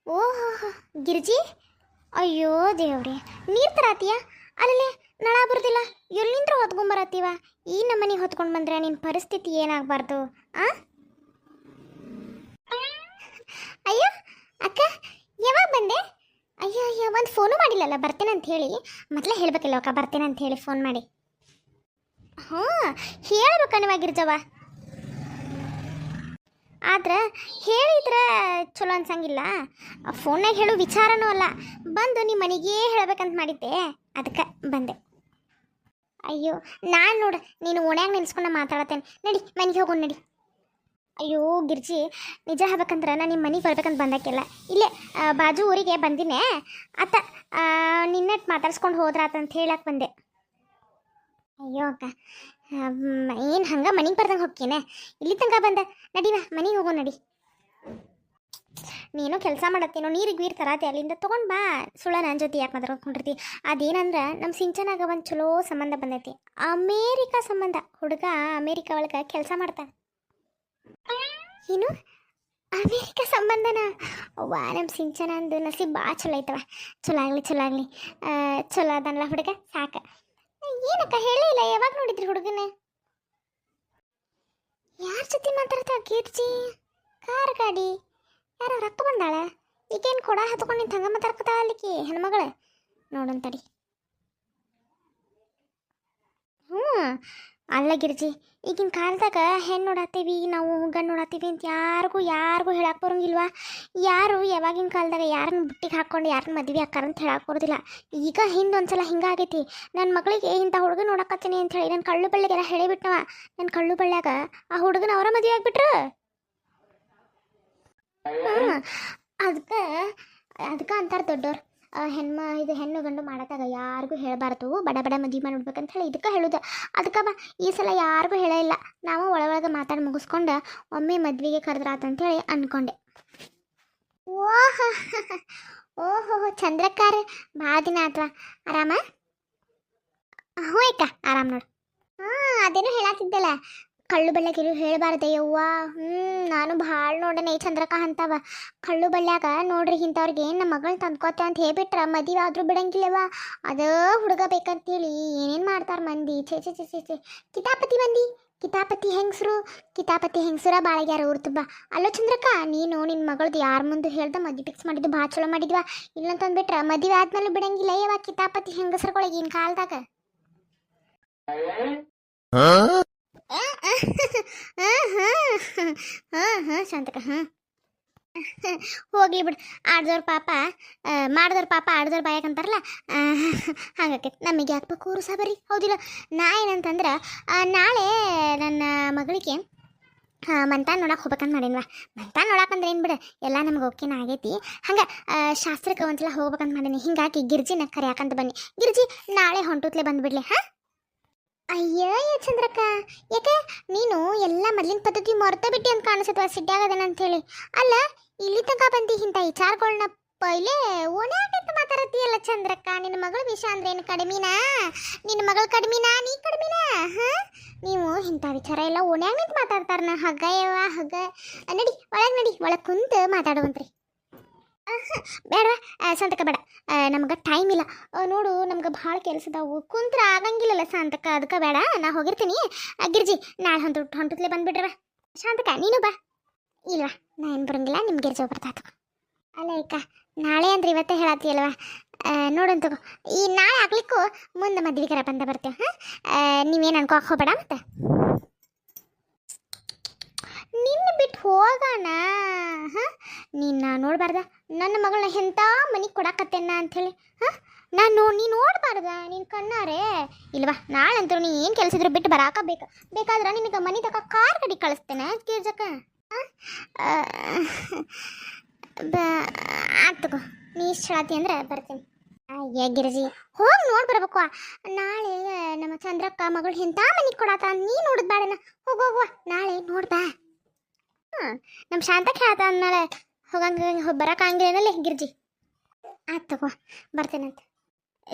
ಓಹೋ, ಗಿರ್ಜಿ. ಅಯ್ಯೋ ದೇವ್ರಿ, ನೀರು ತರಾತೀಯ? ಅಲ್ಲೇ ನಳ ಬರೋದಿಲ್ಲ, ಎಲ್ಲಿಂದ್ರ ಹೊತ್ಕೊಂಬರತ್ತೀವ? ಈ ನಮ್ಮನೆಗೆ ಹೊತ್ಕೊಂಡು ಬಂದ್ರೆ ನಿನ್ನ ಪರಿಸ್ಥಿತಿ ಏನಾಗಬಾರ್ದು? ಆ ಅಯ್ಯೋ ಅಕ್ಕ, ಯಾವಾಗ ಬಂದೆ? ಅಯ್ಯೋ ಅಯ್ಯೋ, ಒಂದು ಫೋನು ಮಾಡಿಲ್ಲಲ್ಲ ಬರ್ತೇನೆ ಅಂತ ಹೇಳಿ. ಮೊದಲೇ ಹೇಳ್ಬೇಕಿಲ್ಲ ಅಕ್ಕ, ಬರ್ತೇನೆ ಅಂತ ಹೇಳಿ ಫೋನ್ ಮಾಡಿ. ಹಾಂ, ಹೇಳ್ಬೇಕನ್ನುವ ಗಿರ್ಜವ್ವ. ಆದ್ರೆ ಹೇಳಿದ್ರೆ ಚಲೋ ಅನ್ಸಂಗಿಲ್ಲ. ಫೋನ್ನಾಗ ಹೇಳೋ ವಿಚಾರನೂ ಅಲ್ಲ, ಬಂದು ನಿಮ್ಮ ಮನೆಗೇ ಹೇಳ್ಬೇಕಂತ ಮಾಡಿದ್ದೆ, ಅದಕ್ಕೆ ಬಂದೆ. ಅಯ್ಯೋ ನಾನು ನೋಡು, ನೀನು ಓಣ್ಯಾಗ ನೆನೆಸ್ಕೊಂಡು ಮಾತಾಡತ್ತೇನೆ. ನಡಿ ಮನೆಗೆ ಹೋಗೋಣ ನಡಿ. ಅಯ್ಯೋ ಗಿರ್ಜಿ, ನಿಜ ಹೇಳ್ಬೇಕಂದ್ರೆ ನಾನು ನಿಮ್ಮ ಮನೆಗೆ ಬರ್ಬೇಕಂತ ಬಂದಕ್ಕೆಲ್ಲ ಇಲ್ಲೇ ಬಾಜು ಊರಿಗೆ ಬಂದಿನೇ ಅತ್ತ. ನಿನ್ನೆಟ್ ಮಾತಾಡ್ಸ್ಕೊಂಡು ಹೋದ್ರಾತಂತ ಹೇಳಕ್ಕೆ ಬಂದೆ. ಅಯ್ಯೋ ಅಕ್ಕ, ಏನು ಹಂಗೆ ಮನೆಗೆ ಬರ್ದಂಗೆ ಹೋಗ್ಕೇನೆ, ಇಲ್ಲಿ ತನಕ ಬಂದೆ. ನಡಿವಾ ಮನೆಗೆ ಹೋಗೋ ನಡಿ. ನೀನು ಕೆಲಸ ಮಾಡತ್ತೇನೋ, ನೀರಿಗೆ ವೀರ್ ತರಾತೆ ಅಲ್ಲಿಂದ ತೊಗೊಂಡು ಬಾ. ಸುಳ್ಳ ನನ್ನ ಜೊತೆ ಯಾಕೆ ಮಾತಾಡ್ಕೊಂಡಿರ್ತಿ? ಅದೇನಂದ್ರೆ ನಮ್ಮ ಸಿಂಚನಾಗ ಒಂದು ಚಲೋ ಸಂಬಂಧ ಬಂದೈತಿ, ಅಮೇರಿಕಾ ಸಂಬಂಧ. ಹುಡುಗ ಅಮೇರಿಕಾ ಒಳಗೆ ಕೆಲಸ ಮಾಡ್ತಾನೆ. ಏನು ಅಮೇರಿಕಾ ಸಂಬಂಧನ? ಅವ್ವ, ನಮ್ಮ ಸಿಂಚನ ಅಂದು ನಸೀಬ್ ಭಾಳ ಚಲೋ ಐತವ. ಚಲೋ ಆಗಲಿ ಚಲೋ ಆಗಲಿ, ಚಲೋ ಅದನ್ನಲ್ಲ ಹುಡುಗ, ಸಾಕು. ಏನಕ್ಕ ಹೇಳೇ ಇಲ್ಲ, ಯಾವಾಗ ನೋಡಿದ್ರಿ ಹುಡುಗನ? ಯಾರ ಜೊತೆ ಮಾತಾಡ್ತಾ ಕೀರ್ತಿ? ಕಾರ್ ಗಾಡಿ ಯಾರೋ ರೊಕ್ಕ ಬಂದಾಳ, ಈಗೇನು ಕೊಡ ಹತ್ಕೊಂಡು ನಿಂತ ಹಂಗ ಮಾತಾಡ್ಕೊತಾಳ ಅಲ್ಲಿಕಿ ಹೆಣ್ಮಗಳು. ನೋಡಂತಡಿ. ಹ್ಞೂ ಅಲ್ಲ ಗಿರ್ಜಿ, ಈಗಿನ ಕಾಲದಾಗ ಹೆಣ್ಣು ನೋಡತ್ತೀವಿ ನಾವು, ಗಂಡು ನೋಡತ್ತೀವಿ ಅಂತ ಯಾರಿಗೂ ಹೇಳಕ್ಕೆ ಬರೋಂಗಿಲ್ವಾ? ಯಾರು ಯಾವಾಗಿನ ಕಾಲದಾಗ ಯಾರನ್ನ ಬುಟ್ಟಿಗೆ ಹಾಕ್ಕೊಂಡು ಯಾರನ್ನ ಮದುವೆ ಹಾಕಾರಂತ ಹೇಳಕ್ಕೆ ಬರೋದಿಲ್ಲ. ಈಗ ಹಿಂದೆ ಒಂದ್ಸಲ ಹಿಂಗಾಗೈತಿ. ನನ್ನ ಮಗಳಿಗೆ ಇಂಥ ಹುಡುಗ ನೋಡಕತ್ತೀನಿ ಅಂತ ಹೇಳಿ ನನ್ನ ಕಳ್ಳು ಬಳ್ಳಿಗೆಲ್ಲ ಹೇಳಿಬಿಟ್ನವ. ನನ್ನ ಕಳ್ಳು ಬಳ್ಳ್ಯಾಗ ಆ ಹುಡುಗನ ಅವರ ಮದುವೆ ಆಗ್ಬಿಟ್ರು. ಹಾಂ, ಅದಕ್ಕೆ ಅಂತಾರೆ ದೊಡ್ಡವ್ರು, ಇದು ಹೆಣ್ಣು ಗಂಡು ಮಾಡತ್ತಾಗ ಯಾರಿಗೂ ಹೇಳಬಾರ್ದು, ಬಡ ಬಡ ಮದುವೆ ಮಾಡಿಬಿಡ್ಬೇಕಂತ ಹೇಳಿ ಇದಕ್ಕೆ ಹೇಳೋದು. ಅದಕ್ಕೆ ಈ ಸಲ ಯಾರಿಗೂ ಹೇಳೇ ನಾವು ಒಳಗೆ ಮಾತಾಡಿ ಮುಗಿಸ್ಕೊಂಡು ಒಮ್ಮೆ ಮದುವೆಗೆ ಕರೆದ್ರಾತಂತೇಳಿ ಅಂದ್ಕೊಂಡೆ. ಓಹೋ ಓಹೋ, ಚಂದ್ರಕಾರ ಭಾಳ ದಿನ ಆತ್ವಾ. ಆರಾಮ? ಹ್ಞೂ ಅಕ್ಕ, ಆರಾಮ್ ನೋಡು. ಹಾಂ, ಅದೇನೋ ಹೇಳತ್ತಿದ್ದಲ್ಲ, ಕಳ್ಳು ಬಳ್ಳ್ಯಾಗಿರು ಹೇಳಬಾರ್ದೆ ಯವ್ವ. ನಾನು ಭಾಳ ನೋಡನೆ ಚಂದ್ರಕ ಅಂತವ. ಕಳ್ಳು ಬಳ್ಳ್ಯಾಗ ನೋಡ್ರಿ ಇಂಥವ್ರಿಗೆ ನಮ್ಮ ಮಗಳನ್ನ ತಂದ್ಕೋತೆ ಅಂತ ಹೇಳ್ಬಿಟ್ರ ಮದುವೆ ಆದರೂ ಬಿಡಂಗಿಲ್ಲವ. ಅದೇ ಹುಡುಗ ಬೇಕಂತೇಳಿ ಏನೇನು ಮಾಡ್ತಾರೆ ಮಂದಿ. ಛೇ ಛೇ ಛೇ ಛೇ ಛೇ, ಕಿತಾಪತಿ ಮಂದಿ, ಕಿತಾಪತಿ ಹೆಂಗಸರ ಬಾಳಗ್ಯಾರ ಊರು ತುಂಬ. ಅಲ್ಲೋ ಚಂದ್ರಕ್ಕ, ನೀನು ನಿನ್ನ ಮಗಳದ್ದು ಯಾರ ಮುಂದೆ ಹೇಳ್ದ ಮದುವೆ ಫಿಕ್ಸ್ ಮಾಡಿದ್ದು ಭಾಳ ಚಲೋ ಮಾಡಿದ್ವಾ. ಇಲ್ಲಂತಂದ್ಬಿಟ್ರ ಮದುವೆ ಆದ್ಮೇಲೆ ಬಿಡಂಗಿಲ್ಲ ಯವ್ವ ಕಿತಾಪತಿ ಹೆಂಗಸರುಗಳಿಗೆ ಈಗಿನ ಕಾಲದಾಗ. ಶಾಂತಕ, ಹೋಗ್ಲಿ ಬಿಡು. ಆಡ್ದವ್ರ ಪಾಪ ಮಾಡಿದವ್ರ ಪಾಪ ಆಡ್ದವ್ರ ಬಾಯಾಕಂತಾರಲ್ಲ, ಹಂಗಾಕೈತಿ. ನಮಗೆ ಯಾಕೆ ಕೂರು ಸಾಬರಿ, ಹೌದಿಲ್ಲ? ನಾ ಏನಂತಂದ್ರೆ ನಾಳೆ ನನ್ನ ಮಗಳಿಗೆ ಮಂತಾನ ನೋಡಕ್ಕೆ ಹೋಗ್ಬೇಕಂತ ಮಾಡೀನ್ವಾ. ಮಂತಾನ ನೋಡಕ್ಕಂದ್ರೆ ಏನು ಬಿಡು, ಎಲ್ಲ ನಮ್ಗೆ ಓಕೆನ ಆಗೈತಿ. ಹಂಗೆ ಶಾಸ್ತ್ರಕ್ಕೆ ಒಂದ್ಸಲ ಹೋಗ್ಬೇಕಂತ ಮಾಡೀನಿ. ಹಿಂಗಾಗಿ ಗಿರ್ಜಿನ ಕರೆಯಾಕಂತ ಬನ್ನಿ. ಗಿರ್ಜಿ ನಾಳೆ ಹೊಂಟುತ್ಲೆ ಬಂದುಬಿಡ್ಲಿ. ಹಾಂ, ಅಯ್ಯೋ ಚಂದ್ರಕ್ಕ, ಯಾಕೆ ನೀನು ಎಲ್ಲ ಮೊದಲಿನ ಪದ್ಧತಿ ಮರ್ತ ಬಿಟ್ಟು ಅಂತ ಕಾಣಿಸುತ್ತವ, ಸಿಟ್ಟಾಗದೇನ ಅಂತೇಳಿ. ಅಲ್ಲ, ಇಲ್ಲಿ ತನಕ ಬಂದು ಇಂಥ ವಿಚಾರಗಳನ್ನ ಪೈಲೆ ಓಣ್ಯಾಗಂತ ಮಾತಾಡತ್ತೀಯಲ್ಲ ಚಂದ್ರಕ್ಕ. ನಿನ್ನ ಮಗಳ ವಿಷಯ ಅಂದ್ರೆ ಏನು ಕಡಿಮಿನಾ? ನಿನ್ನ ಮಗಳು ಕಡಿಮಿನಾ, ನೀ ಕಡಿಮಿನಾ? ಹಾಂ, ನೀವು ಇಂಥ ವಿಚಾರ ಎಲ್ಲ ಓಣ್ಯಾಗ ನಿಂತು ಮಾತಾಡ್ತಾರನ? ಹಗ್ಗ ಯವ್ವ ಹಗ್ಗ. ನಡಿ ಒಳಗೆ, ನಡಿ ಒಳಗೆ ಕುಂತು ಮಾತಾಡುವಂತ್ರಿ. ಬೇಡವಾ ಶಾಂತಕ, ಬೇಡ, ನಮ್ಗೆ ಟೈಮ್ ಇಲ್ಲ ನೋಡು, ನಮ್ಗೆ ಭಾಳ ಕೆಲಸದಾವು, ಕುಂತ್ರ ಆಗಂಗಿಲ್ಲಲ್ಲ ಶಾಂತಕ. ಅದಕ್ಕೆ ಬೇಡ, ನಾ ಹೋಗಿರ್ತೀನಿ. ಗಿರ್ಜಿ ನಾಳೆ ಹೊಂಟುತ್ಲೆ ಬಂದುಬಿಡ್ರವ. ಶಾಂತಕ ನೀನು ಬಾ. ಇಲ್ವಾ, ನಾ ಏನು ಬರೋಂಗಿಲ್ಲ, ನಿಮ್ಮ ಗಿರ್ಜಿ ಬರ್ತಾತು. ಅಲ್ಲ ಅಕ್ಕ, ನಾಳೆ ಅಂದ್ರೆ ಇವತ್ತೇ ಹೇಳತ್ತೀಯಲ್ವ? ನೋಡಂತ ಈ ನಾಳೆ ಆಗ್ಲಿಕ್ಕೂ ಮುಂದೆ ಮದ್ವಿಕರ ಬಂದ ಬರ್ತೇವೆ. ಹಾಂ, ನೀವೇನು ಅನ್ಕೋಕೆ ಹೋಗಬೇಡ. ಮತ್ತೆ ನಿನ್ನ ಬಿಟ್ಟು ಹೋಗೋಣ? ಹಾಂ, ನೀನು ನೋಡಬಾರ್ದ ನನ್ನ ಮಗಳನ್ನ ಎಂಥ ಮನೆಗೆ ಕೊಡಾಕತ್ತೇನ ಅಂಥೇಳಿ? ಹಾಂ, ನೀ ನೋಡಬಾರ್ದ ನಿನ್ನ ಕಣ್ಣಾರೆ? ಇಲ್ವಾ, ನಾಳಂತೂ ನೀ ಏನು ಕೆಲಸಿದ್ರು ಬಿಟ್ಟು ಬರಾಕಬೇಕು. ಬೇಕಾದ್ರೆ ನಿನಗೆ ಮನೆ ತಕ ಕಾರ್ ಗಾಡಿ ಕಳಿಸ್ತೇನೆ ತೀರ್ಜಕ್ಕ. ಆಯ್ತು, ನೀ ಇಷ್ಟು ಹೇಳತ್ತಿ ಅಂದ್ರೆ ಬರ್ತೀನಿ. ಅಯ್ಯ ಗಿರ್ಜಿ, ಹೋಗಿ ನೋಡಿ ಬರ್ಬೇಕು. ನಾಳೆ ನಮ್ಮ ಚಂದ್ರಕ್ಕ ಮಗಳು ಎಂಥ ಮನೆಗೆ ಕೊಡಾತ, ನೀ ನೋಡಿದ್ ಬೇಡನ? ಹೋಗುವ ನಾಳೆ ನೋಡ್ಬಾ. ನಮ್ಮ ಶಾಂತಕ್ಕೆ ಹೇಳ್ತಾ ಅಂದ್ಮೇಲೆ ಹೋಗಂಗೆ ಬರೋಕ್ಕಾಗಿಲ್ಲ ಗಿರ್ಜಿ. ಆಯ್ತು ತಗೋ, ಬರ್ತೇನಂತ.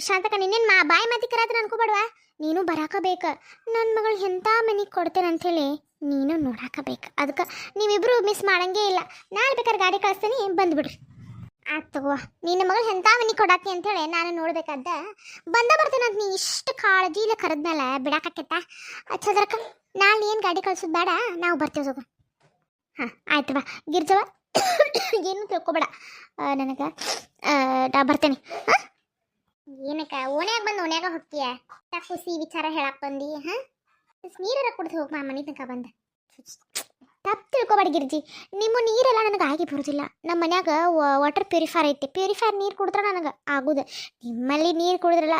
ಶಾಂತಕ, ನಿನ್ನೇನು ಬಾಯಿ ಮಾತಿ ಕರಾತ್ರ ಅನ್ಕೋಬೇಡವಾ. ನೀನು ಬರಾಕಬೇಕು. ನನ್ನ ಮಗಳು ಎಂಥ ಮನೆಗೆ ಕೊಡ್ತೇನೆ ಅಂಥೇಳಿ ನೀನು ನೋಡಾಕಬೇಕು. ಅದಕ್ಕೆ ನೀವಿಬ್ಬರು ಮಿಸ್ ಮಾಡಂಗೇ ಇಲ್ಲ. ನಾಳೆ ಬೇಕಾದ್ರೆ ಗಾಡಿ ಕಳಿಸ್ತೀನಿ, ಬಂದುಬಿಡ್ರಿ. ಆತ್ ತಗೋ, ನಿನ್ನ ಮಗಳು ಎಂತ ಮನಿ ಕೊಡಾತಿ ಅಂತೇಳಿ ನಾನು ನೋಡ್ಬೇಕಾದ ಬರ್ತೇನೆ ಅಂತ ನೀ ಇಷ್ಟು ಕಾಳಜಿ ಇಲ್ಲ ಕರೆದ್ಮೇಲೆ ಬಿಡಾಕತ್ತ. ಚಂದ್ರಕ್ಕ ನಾಳೆ ಏನು ಗಾಡಿ ಕಳ್ಸೋದು ಬೇಡ, ನಾವು ಬರ್ತೇವೆ ತಗೋ. ಹಾಂ ಆಯ್ತು ಬಾ ಗಿರ್ಜವ. ಏನು ತಿಳ್ಕೊಬೇಡ ನನಗೆ, ನಾ ಬರ್ತೇನೆ. ಹಾಂ ಏನಕ್ಕ ಓನ್ಯಾಗ ಬಂದು ಓನ್ಯಾಗ ಹೋಗ್ತೀಯ? ಖುಷಿ ವಿಚಾರ ಹೇಳಕ್ ಬಂದಿ? ಹಾಂ ನೀರ ಕುಡ್ದು ಹೋಗಿ ಮನೆ ತನಕ ಬಂದ. ತಪ್ಪು ತಿಳ್ಕೊಬೇಡಿ ಗಿರ್ಜಿ, ನಿಮ್ಮ ನೀರೆಲ್ಲ ನನಗೆ ಆಗಿ ಬರೋದಿಲ್ಲ. ನಮ್ಮ ಮನ್ಯಾಗ ವಾಟರ್ ಪ್ಯೂರಿಫೈರ್ ಐತಿ, ಪ್ಯೂರಿಫೈರ್ ನೀರು ಕುಡಿದ್ರೆ ನನಗೆ ಆಗೋದು. ನಿಮ್ಮಲ್ಲಿ ನೀರು ಕುಡಿದ್ರಲ್ಲ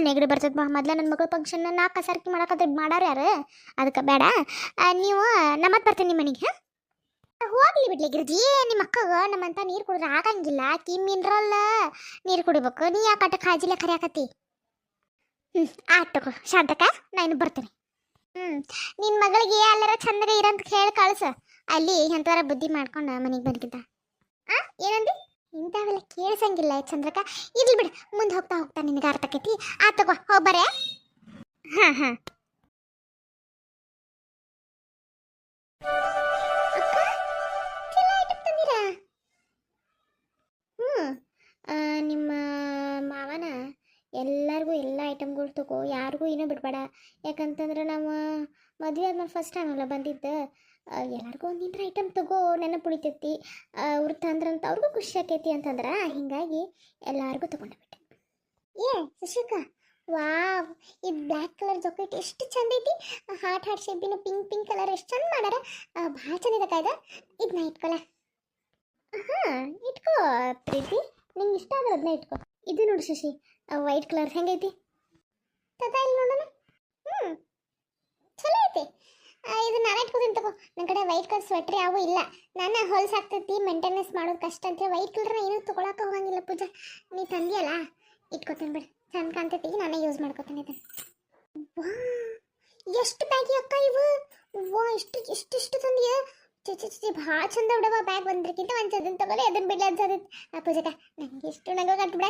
ನೆಗಡಿ ಬರ್ತದೆ ಬಾ. ಮೊದಲ ನನ್ನ ಮಗಳ ಫಂಕ್ಷನ್ನ ನಾ ಕಸರ್ಕಿ ಮಾಡಕ್ಕೆ ಮಾಡಾರ ಯಾರು? ಅದಕ್ಕೆ ಬೇಡ, ನೀವು ನಮ್ಮತ್ತೆ ಬರ್ತೀನಿ ನಿಮ್ಮ ಮನೆಗೆ. ಹೋಗ್ಲಿ ಬಿಡ್ಲಿ ಗಿರ್ಜಿ, ನಿಮ್ಮ ಅಕ್ಕಗ ನಮ್ಮಂತ ನೀರು ಕುಡಿದ್ರೆ ಆಗಂಗಿಲ್ಲ. ಆಕಿ ಮಿನರಲ್ ನೀರು ಕುಡಿಬೇಕು, ನೀ ಯಾಕೆ ಅಟ್ಟ ಕಾಜಿಲ್ಲ ಕರಿಯಾಕತ್ತಿ? ಆಯ್ತು ತಗೋ ಶಾಂತಕ್ಕ, ನಾನು ಬರ್ತೇನೆ. ನಿನ್ನ ಮಗಳಿಗೆ ಎಲ್ಲರ ಚಂದಗ ಇರಂತ ಹೇಳಿ ಕಳ್ಸ. ಅಲ್ಲಿ ಎಂಥರ ಬುದ್ಧಿ ಮಾಡ್ಕೊಂಡು ಮನೆಗೆ ಬಂದ್ಕಿದ್ದ. ಏನಂದಿ? ಇಂಥವೆಲ್ಲ ಕೇಳಿಸಂಗಿಲ್ಲ ಚಂದ್ರಕ್ಕ. ಇರ್ಲಿ ಬಿಡು, ಮುಂದೆ ಹೋಗ್ತಾ ಹೋಗ್ತಾ ನಿನಗೆ ಅರ್ಥ ಆಕೈತಿ. ತಗೋ ಹೋಗ್ಬರೇ. ಹಾಂ ಹಾಂ ನಿಮ್ಮ ಮಾವನ ಎಲ್ಲರಿಗೂ ಎಲ್ಲ ಐಟಮ್ಗಳು ತಗೋ, ಯಾರಿಗೂ ಏನೋ ಬಿಡಬೇಡ. ಯಾಕಂತಂದ್ರೆ ನಾವು ಮದುವೆ ಆದ್ಮೇಲೆ ಫಸ್ಟ್ ಟೈಮ್ ಅಲ್ಲ ಬಂದಿದ್ದು, ಎಲ್ಲರಿಗೂ ಒಂದಿನ ಐಟಮ್ ತಗೋ, ನೆನಪು ಉಳಿತೈತಿ. ಅವ್ರು ತಂದ್ರಂತ ಅವ್ರಿಗೂ ಖುಷಿ ಆಕೈತಿ ಅಂತಂದ್ರೆ ಹಿಂಗಾಗಿ ಎಲ್ಲರಿಗೂ ತೊಗೊಂಡ್ಬಿಟ್ಟೆ. ಸುಶಿಕಾ, ವಾವ್, ಇದು ಬ್ಲ್ಯಾಕ್ ಕಲರ್ ಜಾಕೆಟ್ ಎಷ್ಟು ಚಂದ ಐತಿ. ಹಾರ್ಟ್ ಶೇಪಿನ ಪಿಂಕ್ ಪಿಂಕ್ ಕಲರ್ ಎಷ್ಟು ಚಂದ ಮಾಡ್ಯಾರ. ಭಾಳ ಚಂದ ಇದೆ ಕಾಯ್ದ. ಇದನ್ನ ಇಟ್ಕೊಳ. ಹಾಂ ಇಟ್ಕೋ ಪ್ರೀತಿ, ನಿಂಗೆ ಇಷ್ಟ ಆದ್ರೆ ಅದನ್ನ ಇಟ್ಕೋ. ಇದು ನೋಡು ಶಶಿ, ವೈಟ್ ಕಲರ್ ಹೆಂಗೈತಿ? ತದ ಇಲ್ಲಿ ನೋಡೋಣ. ಚಲೋ ಐತಿ. ಇದು ನಾನು ಇಟ್ಕೋತೀನಿ ತಗೋ. ನನ್ನ ಕಡೆ ವೈಟ್ ಕಲರ್ ಸ್ವೆಟ್ರ್ ಯಾವೂ ಇಲ್ಲ. ನಾನು ಹೊಲ್ಸಾಗ್ತೈತಿ, ಮೇಂಟೆನೆನ್ಸ್ ಮಾಡೋದು ಕಷ್ಟ ಅಂತ ವೈಟ್ ಕಲರ್ನ ಏನೂ ತೊಗೊಳಕ್ಕೆ ಹೋಗಂಗಿಲ್ಲ. ಪೂಜಾ ನೀ ತಂದಿಯಲ್ಲ, ಇಟ್ಕೋತೀನಿ ಬಿಡು, ಚಂದ ಕಾಣ್ತೈತಿ. ನಾನೇ ಯೂಸ್ ಮಾಡ್ಕೋತೀನಿ ಇದನ್ನು. ವಾ ಎಷ್ಟು ಬ್ಯಾಗಿ ಅಕ್ಕ ಇವು! ವಾ ಎಷ್ಟು ತಂದಿಯ! ಭಾಳ ಚಂದ ಬಿಡವ. ಬ್ಯಾಗ್ ಬಂದ್ರಕ್ಕಿಂತ ಒಂದು ಅದನ್ನು ತಗೊಳ್ಳಿ, ಅದನ್ನು ಬಿಡ್ಲಿ ಅನ್ಸೋದೈತಿ. ಪೂಜಕ ನನಗೆ ಎಷ್ಟು ನಂಗೆ ಕಟ್ಬಿಡ.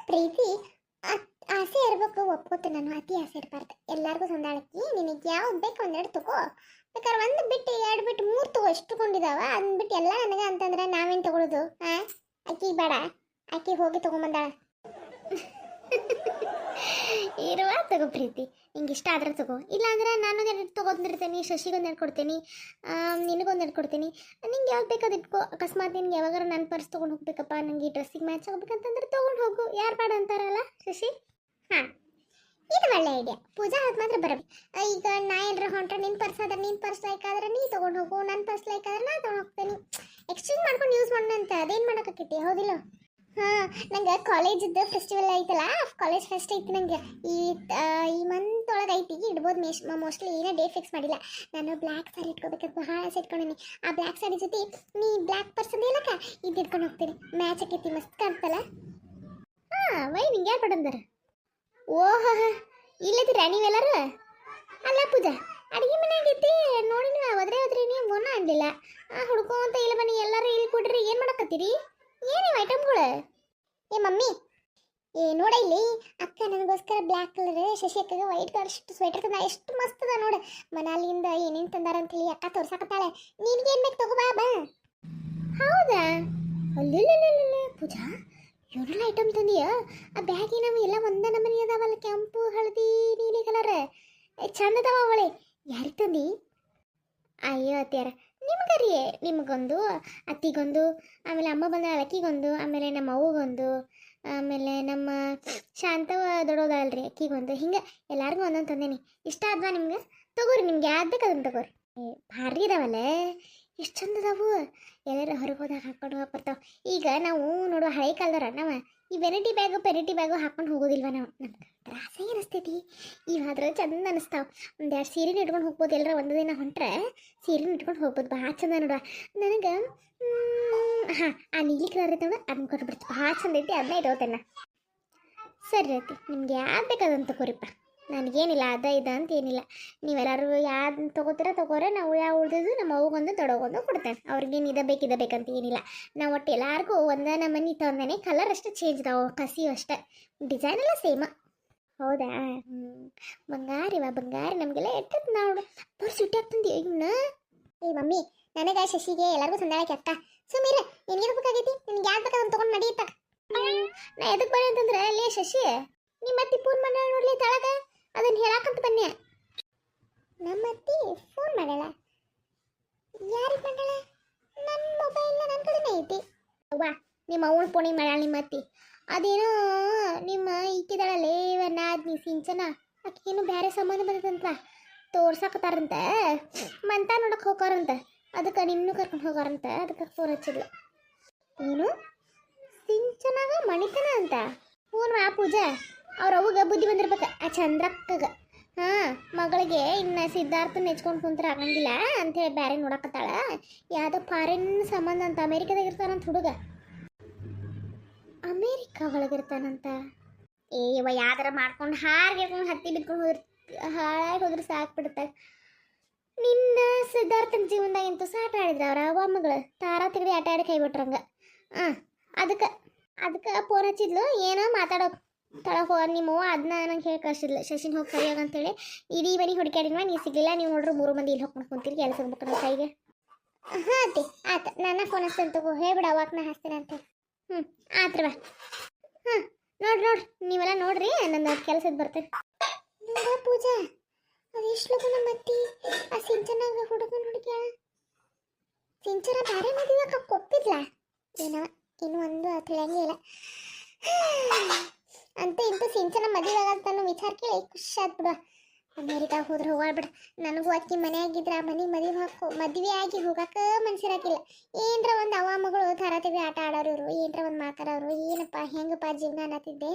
ಪ್ರೀತಿ ಆಸೆ ಇರ್ಬೇಕು, ಒಪ್ಕೋತೀನಿ ನಾನು. ಅತಿ ಆಸೆ ಇರಬಾರ್ದು. ಎಲ್ಲರಿಗೂ ಸಂದಾಳಕ್ಕಿ, ನಿನಗೆ ಯಾವ್ದು ಬೇಕು ಒಂದೆರಡು ತಗೋ. ಬೇಕಾದ್ರೆ ಒಂದು ಬಿಟ್ಟು ಎರಡು ಬಿಟ್ಟು ಮೂರು ತಗೋ, ಎಷ್ಟು ತಗೊಂಡಿದ್ದಾವ ಅಂದ್ಬಿಟ್ಟು ಎಲ್ಲ ನನಗೆ ಅಂತಂದ್ರೆ ನಾವೇನು ತಗೊಳ್ಳೋದು? ಅಕ್ಕಿ ಬೇಡ, ಅಕ್ಕಿ ಹೋಗಿ ತಗೊಂಬಂದಾಳ. ಇರುವ ತಗೋ ಪ್ರೀತಿ, ನಿಂಗೆ ಇಷ್ಟ ಆದ್ರೆ ತಗೋ. ಇಲ್ಲಾಂದ್ರೆ ನಾನೊಂದೆರಡು ತೊಗೊಂಡಿರ್ತೇನೆ, ಶಶಿಗೊಂದೆರಡು ಕೊಡ್ತೀನಿ, ನಿನಗೊಂದೆರಡು ಕೊಡ್ತೀನಿ. ನಿಂಗೆ ಯಾವ್ದು ಬೇಕಾದ ಇಟ್ಕೋ. ಅಕಸ್ಮಾತ್ ನಿನ್ಗೆ ಯಾವಾಗಾರ ನನ್ನ ಪರ್ಸ್ ತೊಗೊಂಡು ಹೋಗ್ಬೇಕಪ್ಪ, ನನಗೆ ಈ ಡ್ರೆಸ್ಸಿಗೆ ಮ್ಯಾಚ್ ಆಗ್ಬೇಕಂತಂದ್ರೆ ತೊಗೊಂಡು ಹೋಗು. ಯಾರು ಬೇಡ ಅಂತಾರಲ್ಲ ಶಶಿ? ಹಾಂ ಇದು ಒಳ್ಳೆ ಐಡಿಯಾ. ಪೂಜಾ ಅದು ಮಾತ್ರ ಬರಬೇಕು. ಈಗ ನಾ ಏನಾರ ಹೊಂಟ್ರೆ ನಿನ್ನ ಪರ್ಸ್ ಆದ್ರೆ ನಿನ್ನ ಪರ್ಸ್ ಲೈಕ್ ಆದ್ರೆ ನೀ ತೊಗೊಂಡು ಹೋಗು, ನನ್ನ ಪರ್ಸ್ ಲೈಕ್ ಆದ್ರೆ ನಾ ತೊಗೊಂಡು ಹೋಗ್ತೇನೆ. ಎಕ್ಸ್ಚೇಂಜ್ ಮಾಡ್ಕೊಂಡು ಯೂಸ್ ಮಾಡೋಣ ಅಂತ. ಅದೇನು ಮಾಡೋಕ್ಕಾಕೈತಿ, ಹೌದಿಲ್ಲ? ಹಾಂ ನಂಗೆ ಕಾಲೇಜಿದ್ದು ಫೆಸ್ಟಿವಲ್ ಐತಲ್ಲ, ಕಾಲೇಜ್ ಫೆಸ್ಟ್ ಐತಿ ನಂಗೆ. ಈ ಮಂತ್ ಒಳಗೆ ಐತಿ, ಇಡ್ಬೋದು. ಮೋಸ್ಟ್ಲಿ ಏನೋ ಡೇಟ್ ಫಿಕ್ಸ್ ಮಾಡಿಲ್ಲ. ನಾನು ಬ್ಲ್ಯಾಕ್ ಸಾರಿ ಇಟ್ಕೋಬೇಕಂತ ಬಹಳ ಆಸೆ ಇಟ್ಕೊಂಡೀನಿ. ಆ ಬ್ಲ್ಯಾಕ್ ಸಾರಿ ಜೊತೆ ನೀ ಬ್ಲ್ಯಾಕ್ ಪರ್ಸ್ ಅಂದಿಲ್ಲಕ್ಕ, ಇದು ಇಟ್ಕೊಂಡು ಹೋಗ್ತೀನಿ. ಮ್ಯಾಚ್ ಆಕೈತಿ, ಮಸ್ತ್ ಕಾಣ್ತಲ್ಲ. ಹಾಂ ವೈ ನಿಂಗೆ ಯಾರು ಪಡಂದಾರ? ಓಹೋ ಇಲ್ಲದಿರ ನೀವೆಲ್ಲರೂ? ಅಲ್ಲ ಪೂಜಾ, ಅಡುಗೆ ಮನೆ ಆಗೈತಿ ನೋಡಿ, ನೀವು ಒದ್ರಿ ನೀವು ಮೊನ್ನ ಅನ್ಲಿಲ್ಲ. ಹುಡ್ಕೊಂತ ಇಲ್ಲ ಬನ್ನಿ, ಎಲ್ಲರೂ ಇಲ್ಲಿ ಕೊಡ್ರಿ. ಏನು ಮಾಡಕತ್ತೀರಿ? ಏನಿವ ಐಟಮ್ಗಳು? ಮಮ್ಮಿ ನೋಡ ಇಲ್ಲಿ, ಅಕ್ಕ ನನಗೋಸ್ಕರ ಬ್ಲ್ಯಾಕ್ ಕಲರ್, ಶಶಿ ಅಕ್ಕಗೆ ವೈಟ್ ಕಲರ್ ಸ್ವೆಟರ್ ತಂದ. ಎಷ್ಟು ಮಸ್ತ್ ಅದ ನೋಡು. ಮನಾಲಿಯಿಂದ ಏನೇನು ತಂದಾರ ಅಂತ ಹೇಳಿ ಅಕ್ಕ ತೋರ್ಸಾಕತ್ತಾಳೆ. ನಿನ್ಗೇನು ಬೇಕು ತಗೋ ಬಾ. ಹೌದಾ? ಅಲ್ಲಿಲ್ಲ ಪೂಜಾ, ಇವರೆಲ್ಲ ಐಟಮ್ ತಂದಿಯ? ಆ ಬ್ಯಾಗಿ ನಾವು ಎಲ್ಲ ಒಂದ ನಮನಿ ಅದಾವಲ್ಲ, ಕೆಂಪು ಹಳದಿ ನೀಲಿ ಕಲರ್, ಚಂದ ಅದಾವ ಅವಳೆ. ಯಾರಿಗೆ ತಂದಿ? ಅಯ್ಯೋ ಅತ್ಯಾರ, ನಿಮ್ಗರಿ, ನಿಮಗೊಂದು, ಅತ್ತಿಗೊಂದು, ಆಮೇಲೆ ಅಮ್ಮ ಬಂದ ಅಕ್ಕಿಗೊಂದು, ಆಮೇಲೆ ನಮ್ಮ ಅವ್ವಗೊಂದು, ಆಮೇಲೆ ನಮ್ಮ ಶಾಂತವ ದೊಡ್ಡೋದಲ್ರಿ ಅಕ್ಕಿಗೊಂದು, ಹಿಂಗೆ ಎಲ್ಲರಿಗೂ ಒಂದೊಂದು ತಂದೇನಿ. ಇಷ್ಟ ಆದ್ವಾ ನಿಮ್ಗೆ? ತಗೋರಿ, ನಿಮ್ಗೆ ಯಾವ್ದು ಬೇಕು ಅದನ್ನು ತಗೋರಿ. ಭಾರಿ ಇದಾವಲ್ಲೇ, ಎಷ್ಟು ಚಂದ ಅದಾವು. ಎಲ್ಲರೂ ಹೊರಗೆ ಹೋದಾಗ ಹಾಕೊಂಡು ಹೋಗಿ ಬರ್ತಾವೆ. ಈಗ ನಾವು ನೋಡುವ ಹಳೆ ಕಾಲದವ್ರ ನಾವು ಈ ವೆರೈಟಿ ಬ್ಯಾಗು ಹಾಕೊಂಡು ಹೋಗೋದಿಲ್ವ ನಾವು. ನಮ್ಗೆ ತ್ರಾಸೆ ಅನಿಸ್ತೈತಿ. ಇವಾದ್ರೆ ಚಂದ ಅನಿಸ್ತಾವೆ. ಒಂದೆರಡು ಸೀರೆನ ಇಟ್ಕೊಂಡು ಹೋಗ್ಬೋದು. ಎಲ್ಲರ ಒಂದು ದಿನ ಹೊಂಟ್ರೆ ಸೀರೆನ ಇಟ್ಕೊಂಡು ಹೋಗ್ಬೋದು. ಭಾಳ ಚಂದ ನೋಡುವ. ನನಗೆ ಹಾಂ ಆ ನೀಲಿ ಕಲರ್ ಐತೆ ನೋಡು, ಅದನ್ನ ಕೊಟ್ಬಿಡ್ತು. ಭಾಳ ಚಂದ ಐತಿ, ಅದನ್ನ ಇರೋತೇನೆ. ಸರಿ ಐತಿ, ನಿಮ್ಗೆ ಯಾವ್ದು ಬೇಕಾದಂತ ತಗೋರಿಪ್ಪ. ನನಗೇನಿಲ್ಲ ಅದ ಇದು ಅಂತ ಏನಿಲ್ಲ. ನೀವೆಲ್ಲರೂ ಯಾವ್ದು ತೊಗೋತೀರ ತಗೋರೆ. ನಾವು ಯಾವ ಉಳಿದಿದ್ದು ನಮ್ಮ ಅವ್ಗೊಂದು ದೊಡ್ಡಗೊಂದು ಕೊಡ್ತೇನೆ. ಅವ್ರಿಗೇನು ಇದ ಬೇಕಂತ ಏನಿಲ್ಲ. ನಾವು ಒಟ್ಟು ಎಲ್ಲರಿಗೂ ಒಂದೇ ನಮನಿ ತಂದೇನೆ. ಕಲರ್ ಅಷ್ಟೇ ಚೇಂಜ್ ಇದಾವೆ, ಕಸಿಯು ಅಷ್ಟೇ. ಡಿಸೈನ್ ಎಲ್ಲ ಸೇಮ. ಹೌದಾ? ಬಂಗಾರಿ ನಮಗೆಲ್ಲ ಎಟ್ಟದ ನೋಡು. ಪರ್ಸ್ ಇಟ್ಟಾಗ್ತಂದು ಇವನ್ನ. ಮಮ್ಮಿ ನನಗೆ ಶಶಿಗೆ ಎಲ್ಲರಿಗೂ ಸಂದಾಳಕ್ಕೆ ಅಕ್ಕ ಸುಮೀರ ನಿನಗೆ ಬೇಕಾಗೈತಿ ನಿನಗೆ ಯಾರು ಬೇಕಾದ್ರೆ ತೊಗೊಂಡು ನಡೀತಾ ನಾ ಎದಕ್ಕೆ ಬನ್ನಿ ಅಂತಂದ್ರೆ ಲೇ ಶಶಿ ನಿಮ್ಮ ಅತ್ತಿ ಫೋನ್ ಮಾಡ್ಯಾಳ ನೋಡ್ಲಿ ತಳಗ ಅದನ್ನ ಹೇಳಾಕಂತ ಬನ್ನಿ ನಮ್ಮ ಅತ್ತಿ ಫೋನ್ ಮಾಡಲ್ಲ ಯಾರಿಗೆ ಮಾಡ್ಯಾಳ ನನ್ನ ಮೊಬೈಲ್ ನನ್ನ ಕಡೆನೇ ಐತಿ ವಾ ನಿಮ್ಮ ಅವನ ಫೋನಿಗೆ ಮಾಡ್ಯಾಳ ನಿಮ್ಮ ಅತ್ತಿ ಅದೇನೋ ನಿಮ್ಮ ಈಕಿದಾಳಲ್ಲೇ ನಾದ್ನಿ ಸಿಂಚನ ಆಕೆಗೇನು ಬೇರೆ ಸಂಬಂಧ ಬಂದದಂತ ತೋರ್ಸಾಕತ್ತಾರಂತ ಮಂತ ನೋಡಕ್ಕೆ ಹೋಗಾರಂತ ಅದಕ್ಕೆ ನಿನ್ನೂ ಕರ್ಕೊಂಡು ಹೋಗಾರಂತ ಅದಕ್ಕೆ ಫೋನ್ ಹಚ್ಚಿದ್ಲು ಏನು ಸಿಂಚನಾಗ ಮಣಿತನ ಅಂತ ಫೋನ್ ಆ ಪೂಜಾ ಅವ್ರ ಅವಾಗ ಬುದ್ಧಿ ಬಂದಿರ್ಬೇಕು ಆ ಚಂದ್ರಕ್ಕಗ ಹಾಂ ಮಗಳಿಗೆ ಇನ್ನು ಸಿದ್ಧಾರ್ಥ ನೆಚ್ಕೊಂಡು ಕುಂತ್ರೆ ಆಗಂಗಿಲ್ಲ ಅಂಥೇಳಿ ಬೇರೆ ನೋಡಕತ್ತಾಳ ಯಾವುದೋ ಫಾರಿನ್ ಸಂಬಂಧ ಅಂತ ಅಮೇರಿಕಾದಾಗ ಇರ್ತಾನಂತ ಹುಡುಗ ಅಮೇರಿಕಾ ಒಳಗಿರ್ತಾನಂತ ಏ ಇವ ಯಾವ್ದಾರ ಮಾಡ್ಕೊಂಡು ಹಾರ್ಗೆರ್ಕೊಂಡು ಹತ್ತಿ ಬಿದ್ಕೊಂಡು ಹೋದ್ರ ಹಾಳಾಗಿ ಹೋದ್ರೆ ಸಾಕ್ಬಿಡ್ತಾರೆ ನಿನ್ನ ಸಿದ್ಧಾರ್ಥನ ಜೀವನದಾಗ ಎಂತೂ ಸಾಟ ಆಡಿದ್ರು ಅವ್ರ ಅವ್ವ ಮಗಳು ತಾರಾ ತೆಗಡಿ ಆಟ ಆಡಿ ಕೈ ಬಿಟ್ರಂಗ ಅದಕ್ಕೆ ಫೋನ್ ಹಚ್ಚಿದ್ಲು ಏನೋ ಮಾತಾಡೋ ತಳಗೆ ಹೋಗ ನಿಮ್ಮವ್ವ ಅದನ್ನ ನಂಗೆ ಹೇಳಿ ಕಳಿಸಿದ್ಲು ಶಶಿನ ಹೋಗಿ ಕೈಯಾಗ ಅಂತೇಳಿ ಇಡೀ ಮನೆ ಹುಡುಕಾಡಿದ್ವ ನೀವು ಸಿಗಲಿಲ್ಲ ನೀವು ನೋಡ್ರಿ 3 ಮಂದಿ ಇಲ್ಲಿ ಹೋಗ್ಕೊಂಡು ಕುಂತೀರಿ ಕೆಲಸ ಹೋಗ್ಬೇಕು ನಮ್ಮ ಕೈಗೆ ಹಾಂ ಅತ್ತಿ ಆತ ನನ್ನ ಫೋನ್ ಹಚ್ತೇನೆ ತಗೋ ಹೇಳ್ಬಿಡ ಅವಾಗ ನಾ ಹಚ್ತೇನೆ ಅಂತ ಆತ್ರಿ ಬಾ ಹಾಂ ನೋಡ್ರಿ ನೀವೆಲ್ಲ ನೋಡ್ರಿ ನನ್ನ ಕೆಲಸದ ಬರ್ತೇನೆ ನೋಡ ಪೂಜಾ ಅದು ಎಷ್ಟು ಲಗು ನಮ್ಮ ಅತ್ತಿ ಆ ಸಿಂಚನಾಗ ಹುಡುಗನ ಹುಡುಕ್ಯಾಳ ಸಿಂಚನ ಬಾರೆ ಮದುವೆ ಕೊಪ್ಪಿದ್ಲ ಏನವ ಇನ್ನು ಒಂದು ತಿಳಿಯಂಗೇ ಇಲ್ಲ ಅಂತ ಇಂತೂ ಸಿಂಚನ ಮದುವೆ ಆಗಂತಾನು ವಿಚಾರ ಕೇಳಿ ಖುಷಿ ಆದ್ಬಿಡುವ ಅಮೇರಿಕಾಗ ಹೋದ್ರೆ ಹೋಗಾಡ್ಬಿಡ ನನಗೂ ಅಕ್ಕಿ ಮನೆಯಾಗಿದ್ರೆ ಆ ಮದುವೆ ಆಗಿ ಹೋಗಾಕ ಮನ್ಸಿರಾಕಿಲ್ಲ ಏನರ ಒಂದು ಅವ್ವ ಮಗಳು ಥರತಿಗೆ ಆಟ ಆಡೋರು ಇವರು ಏನರ ಒಂದು ಮಾತಾಡೋರು ಏನಪ್ಪ ಹೆಂಗಪ್ಪ ಜೀವನ ಅನ್ನತ್ತಿದ್ದೆ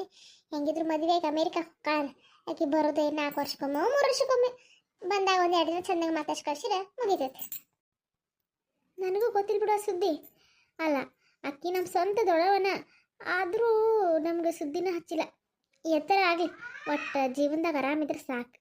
ಹೆಂಗಿದ್ರು ಮದುವೆ ಆಗಿ ಅಮೇರಿಕಾ ಹೋಗಾಳ ಆಕಿ ಬರೋದು 4 ವರ್ಷಕ್ಕೊಮ್ಮೆ 3 ವರ್ಷಕ್ಕೊಮ್ಮೆ ಬಂದಾಗ ಒಂದು 2 ದಿನ ಚೆನ್ನಾಗಿ ಮಾತಾಡ್ಸಿ ಕಳ್ಸಿದ್ರೆ ಮುಗಿತೈತೆ ನನಗೂ ಗೊತ್ತಿಲ್ಲ ಬಿಡೋ ಸುದ್ದಿ ಅಲ್ಲ ಅಕ್ಕಿ ನಮ್ಮ ಸ್ವಂತ ದೊಡ್ಡವನ ಆದರೂ ನಮ್ಗೆ ಸುದ್ದಿನ ಹಚ್ಚಿಲ್ಲ ಎತ್ತರ ಆಗಲಿ ಒಟ್ಟು ಜೀವನದಾಗ ಆರಾಮಿದ್ರೆ ಸಾಕು